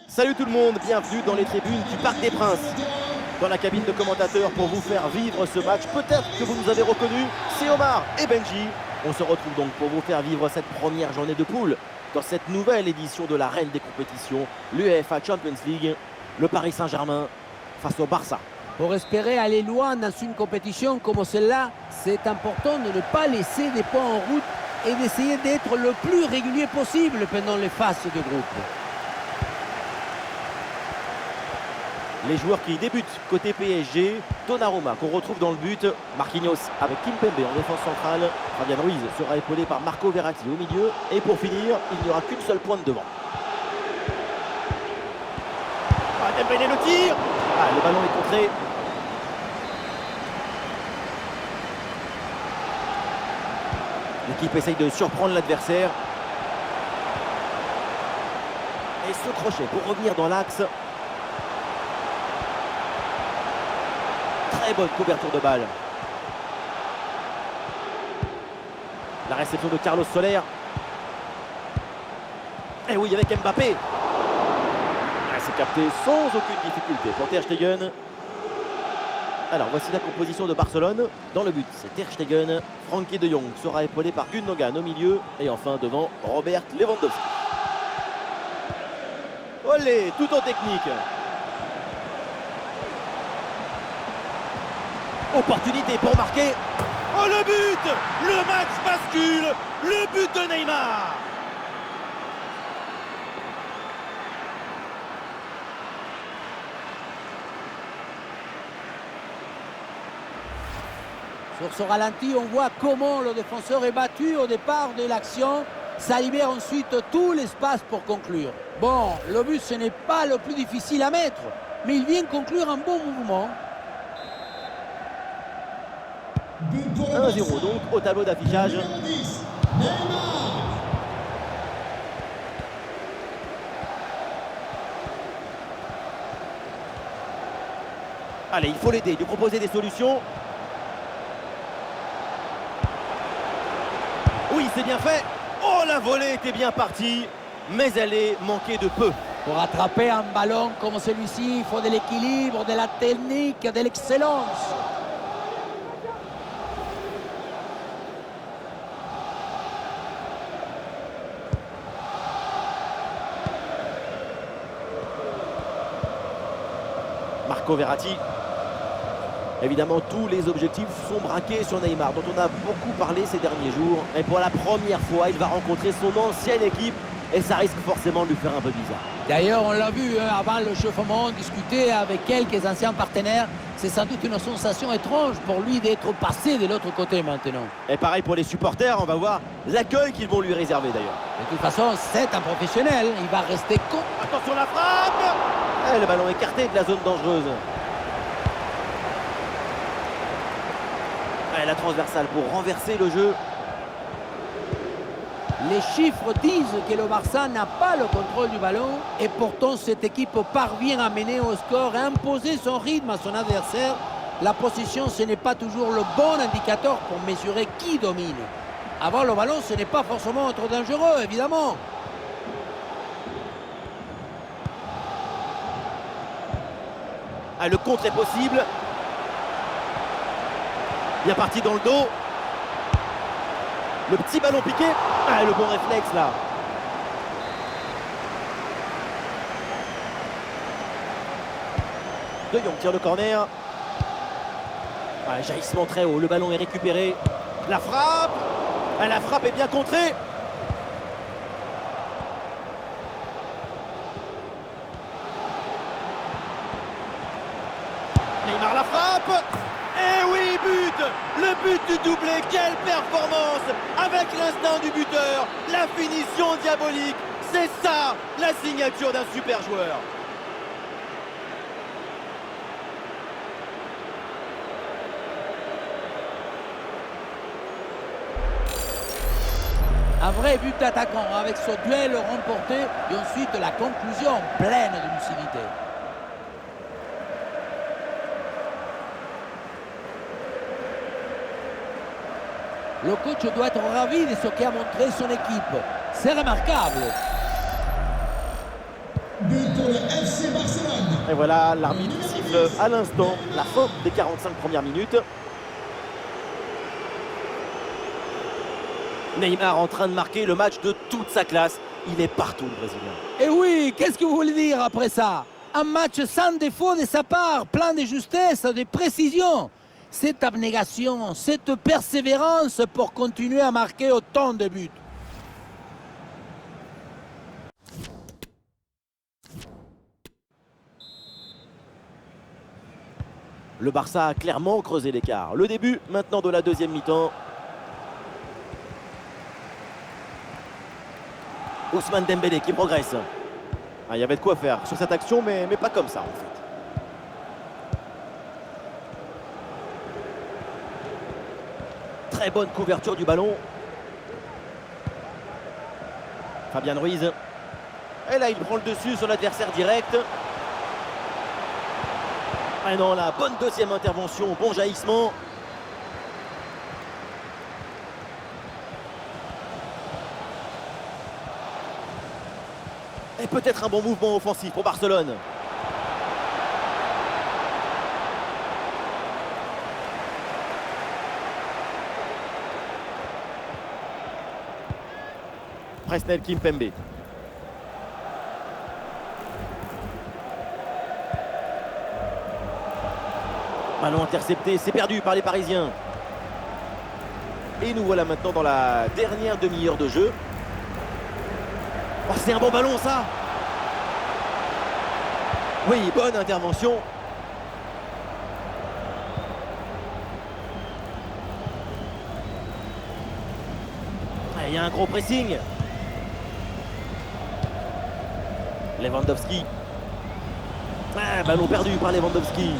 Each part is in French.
Salut tout le monde, bienvenue dans les tribunes du Parc des Princes. Dans la cabine de commentateurs pour vous faire vivre ce match, peut-être que vous nous avez reconnus, c'est Omar et Benji. On se retrouve donc pour vous faire vivre cette première journée de poule dans cette nouvelle édition de la reine des compétitions, l'UEFA Champions League, le Paris Saint-Germain face au Barça. Pour espérer aller loin dans une compétition comme celle-là, c'est important de ne pas laisser des points en route et d'essayer d'être le plus régulier possible pendant les phases de groupe. Les joueurs qui débutent côté PSG, Donnarumma qu'on retrouve dans le but, Marquinhos avec Kimpembe en défense centrale, Fabian Ruiz sera épaulé par Marco Verratti au milieu et pour finir, il n'y aura qu'une seule pointe devant. Dembélé le tir, le ballon est contré. L'équipe essaye de surprendre l'adversaire. Et ce crochet pour revenir dans l'axe. Très bonne couverture de balle. La réception de Carlos Soler. Et oui, avec Mbappé. C'est capté sans aucune difficulté pour Ter Stegen. Alors voici la composition de Barcelone. Dans le but, c'est Ter Stegen. Frenkie de Jong sera épaulé par Gundogan au milieu. Et enfin devant, Robert Lewandowski. Olé, tout en technique. Opportunité pour marquer. Oh, le but! Le match bascule. Le but de Neymar. Sur ce ralenti, on voit comment le défenseur est battu au départ de l'action. Ça libère ensuite tout l'espace pour conclure. Bon, le but, ce n'est pas le plus difficile à mettre, mais il vient conclure un bon mouvement. 1-0 donc au tableau d'affichage. Allez, il faut l'aider, lui proposer des solutions. Oui, c'est bien fait. Oh, la volée était bien partie, mais elle est manquée de peu. Pour attraper un ballon comme celui-ci, il faut de l'équilibre, de la technique, de l'excellence. Marco Verratti. Évidemment, tous les objectifs sont braqués sur Neymar, dont on a beaucoup parlé ces derniers jours. Et pour la première fois, il va rencontrer son ancienne équipe et ça risque forcément de lui faire un peu bizarre. D'ailleurs, on l'a vu avant l'échauffement, discuter avec quelques anciens partenaires. C'est sans doute une sensation étrange pour lui d'être passé de l'autre côté maintenant. Et pareil pour les supporters, on va voir l'accueil qu'ils vont lui réserver d'ailleurs. De toute façon, c'est un professionnel. Il va rester con. Attention la frappe. Le ballon écarté de la zone dangereuse. La transversale pour renverser le jeu. Les chiffres disent que le Barça n'a pas le contrôle du ballon et pourtant cette équipe parvient à mener au score et à imposer son rythme à son adversaire. La position, ce n'est pas toujours le bon indicateur pour mesurer qui domine. Avoir le ballon, ce n'est pas forcément trop dangereux, évidemment. Le contre est possible. Bien parti dans le dos. Le petit ballon piqué. Le bon réflexe là. De Jong tire le corner. Jaillissement très haut. Le ballon est récupéré. La frappe. La frappe est bien contrée. Neymar la frappe. Et oui, but! Le but du doublé, quelle performance! Avec l'instinct du buteur, la finition diabolique, c'est ça, la signature d'un super joueur. Un vrai but d'attaquant avec ce duel remporté et ensuite la conclusion pleine de lucidité. Le coach doit être ravi de ce qu'a montré son équipe. C'est remarquable. But le FC Barcelone. Et voilà, l'arbitre siffle à l'instant la fin des 45 premières minutes. Neymar en train de marquer le match de toute sa classe. Il est partout, le Brésilien. Et oui, qu'est-ce que vous voulez dire après ça? Un match sans défaut de sa part, plein de justesse, de précision. Cette abnégation, cette persévérance pour continuer à marquer autant de buts. Le Barça a clairement creusé l'écart. Le début maintenant de la deuxième mi-temps. Ousmane Dembélé qui progresse. Ah, il y avait de quoi faire sur cette action, mais pas comme ça en fait. Très bonne couverture du ballon. Fabian Ruiz. Et là, il prend le dessus sur l'adversaire direct. Ah non, la bonne deuxième intervention, bon jaillissement. Et peut-être un bon mouvement offensif pour Barcelone. Presnel Kimpembe. Ballon intercepté, c'est perdu par les Parisiens. Et nous voilà maintenant dans la dernière demi-heure de jeu. Oh, c'est un bon ballon ça. Oui, bonne intervention. Il y a un gros pressing. Lewandowski. Ah, ballon perdu par Lewandowski.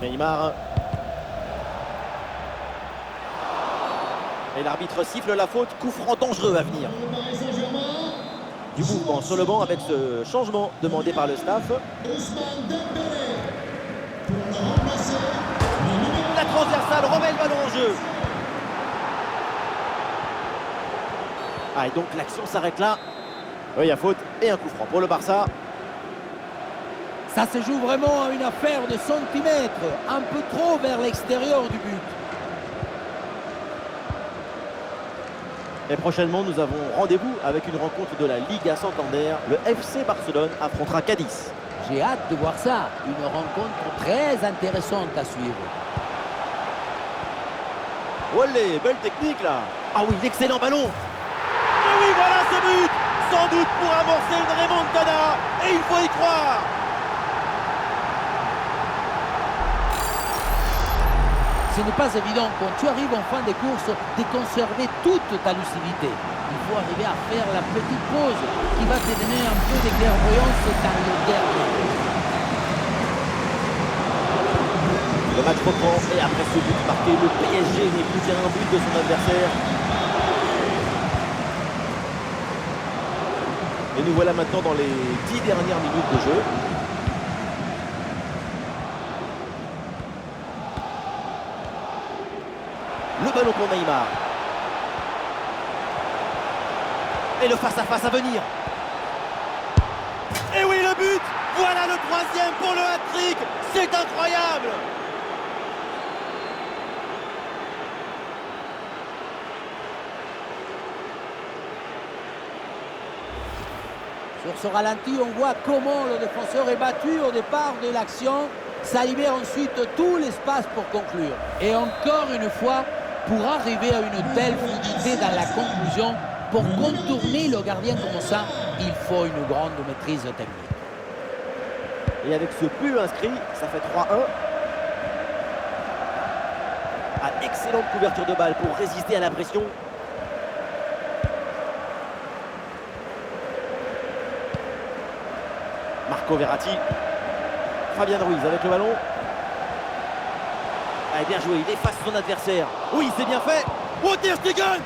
Neymar. Et l'arbitre siffle la faute, coup franc dangereux à venir. Du mouvement sur le banc avec ce changement demandé par le staff. La transversale remet le ballon en jeu. Ah, et donc l'action s'arrête là. Oui, il y a faute et un coup franc pour le Barça. Ça se joue vraiment à une affaire de centimètres, un peu trop vers l'extérieur du but. Et prochainement, nous avons rendez-vous avec une rencontre de la Liga Santander. Le FC Barcelone affrontera Cadiz. J'ai hâte de voir ça, une rencontre très intéressante à suivre. Olé, belle technique là. Ah oui, l'excellent ballon. Et oui, voilà ce but. Sans doute pour amorcer une remontada. Et il faut y croire. Ce n'est pas évident quand tu arrives en fin de course de conserver toute ta lucidité. Il faut arriver à faire la petite pause qui va te donner un peu de clairvoyance dans le dernier. Le match reprend et après ce but marqué, le PSG n'est plus qu'à un but de son adversaire. Et nous voilà maintenant dans les 10 dernières minutes de jeu. Le ballon pour Neymar. Et le face-à-face à venir. Et oui, le but. Voilà le troisième pour le hat-trick. C'est incroyable. Sur ce ralenti, on voit comment le défenseur est battu au départ de l'action. Ça libère ensuite tout l'espace pour conclure. Et encore une fois, pour arriver à une telle fluidité dans la conclusion, pour contourner le gardien comme ça, il faut une grande maîtrise technique. Et avec ce but inscrit, ça fait 3-1. Ah, excellente couverture de balle pour résister à la pression. Marco Verratti. Fabian Ruiz avec le ballon. Ah, bien joué, il efface son adversaire. Oui, c'est bien fait. Oh, Ter Stegen!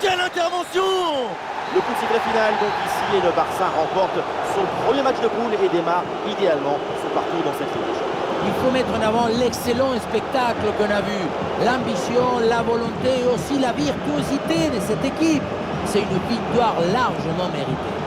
Quelle intervention! Le coup de sifflet final donc ici et le Barça remporte son premier match de poule et démarre idéalement son parcours dans cette ligue. Il faut mettre en avant l'excellent spectacle qu'on a vu. L'ambition, la volonté et aussi la virtuosité de cette équipe. C'est une victoire largement méritée.